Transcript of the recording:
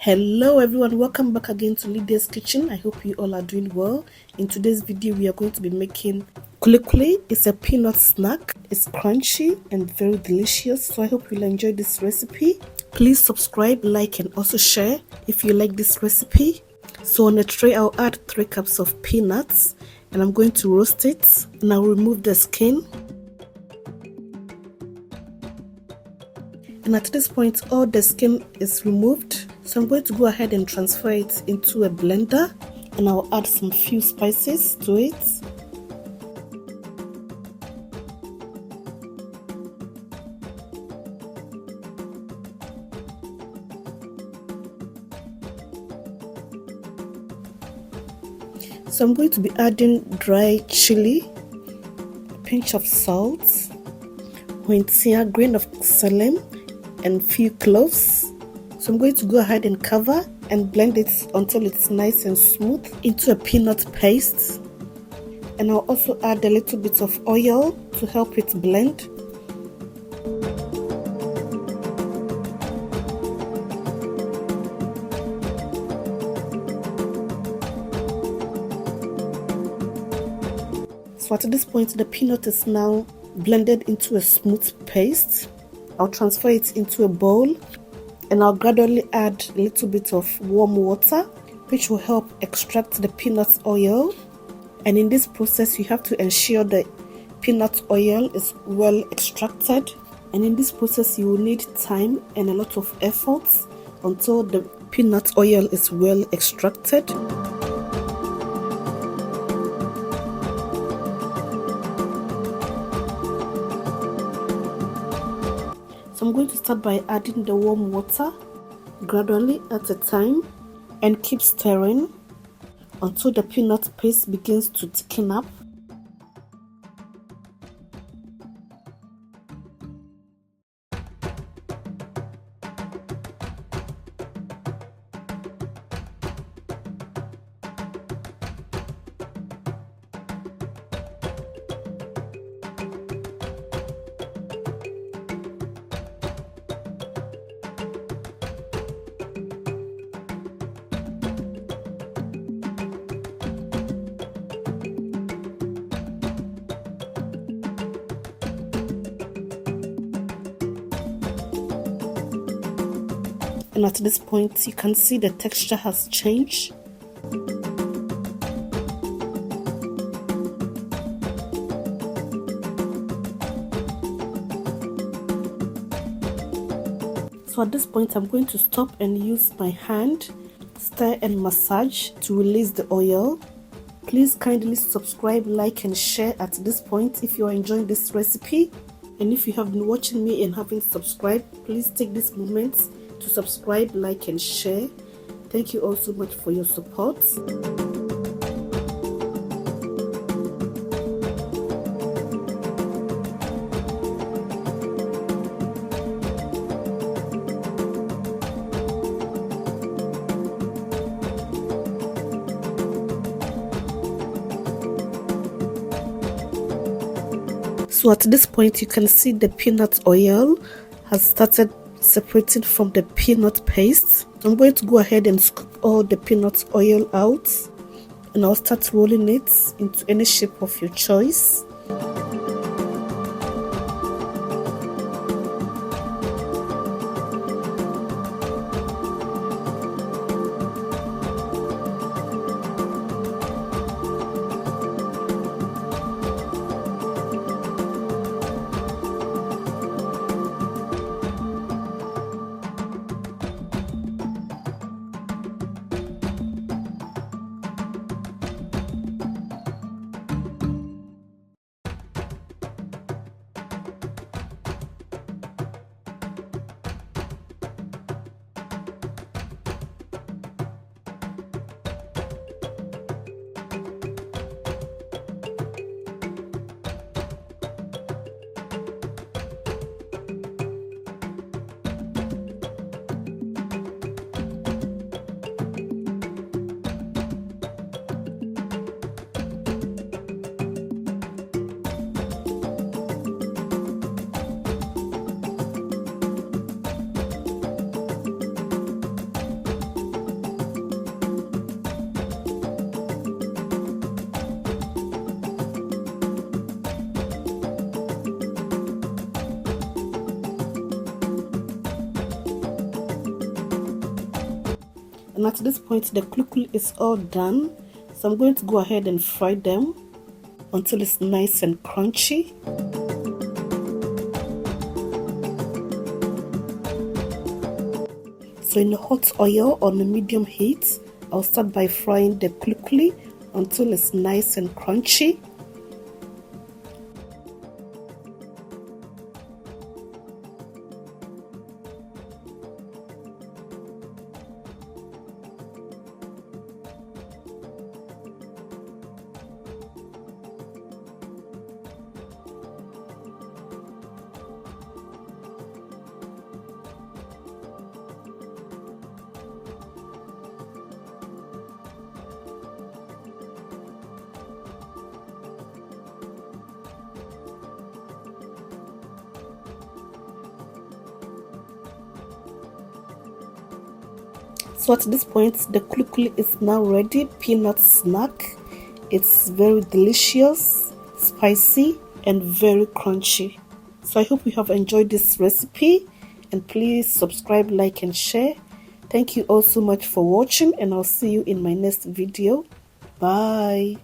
Hello everyone, welcome back again to Lydia's Kitchen. I hope you all are doing well. In today's video we are going to be making kulikuli. It's a peanut snack. It's crunchy and very delicious, so I hope you'll enjoy this recipe. Please subscribe, like and also share if you like this recipe. So on a tray I'll add 3 cups of peanuts and I'm going to roast it, and I'll remove the skin. And at this point all the skin is removed, so I'm going to go ahead and transfer it into a blender, and I'll add some few spices to it. So I'm going to be adding dry chilli, a pinch of salt, Hwentia, grain of Selim, and few cloves. So I'm going to go ahead and cover and blend it until it's nice and smooth into a peanut paste. And I'll also add a little bit of oil to help it blend. So at this point the peanut is now blended into a smooth paste. I'll transfer it into a bowl, and I'll gradually add a little bit of warm water, which will help extract the peanut oil. And in this process you have to ensure the peanut oil is well extracted, and in this process you will need time and a lot of effort until the peanut oil is well extracted. So I'm going to start by adding the warm water gradually at a time, and keep stirring until the peanut paste begins to thicken up. And at this point you can see the texture has changed. So at this point I'm going to stop and use my hand, stir and massage to release the oil. Please kindly subscribe, like and share at this point if you are enjoying this recipe. And if you have been watching me and haven't subscribed, please take this moment to subscribe, like and share. Thank you all so much for your support. So at this point you can see the peanut oil has started separated from the peanut paste. I'm going to go ahead and scoop all the peanut oil out, and I'll start rolling it into any shape of your choice. And at this point, the kulikuli is all done. So I'm going to go ahead and fry them until it's nice and crunchy. So in a hot oil on a medium heat, I'll start by frying the kulikuli until it's nice and crunchy. So at this point, the kulikuli is now ready. Peanut snack. It's very delicious, spicy, and very crunchy. So I hope you have enjoyed this recipe, and please subscribe, like, and share. Thank you all so much for watching, and I'll see you in my next video. Bye.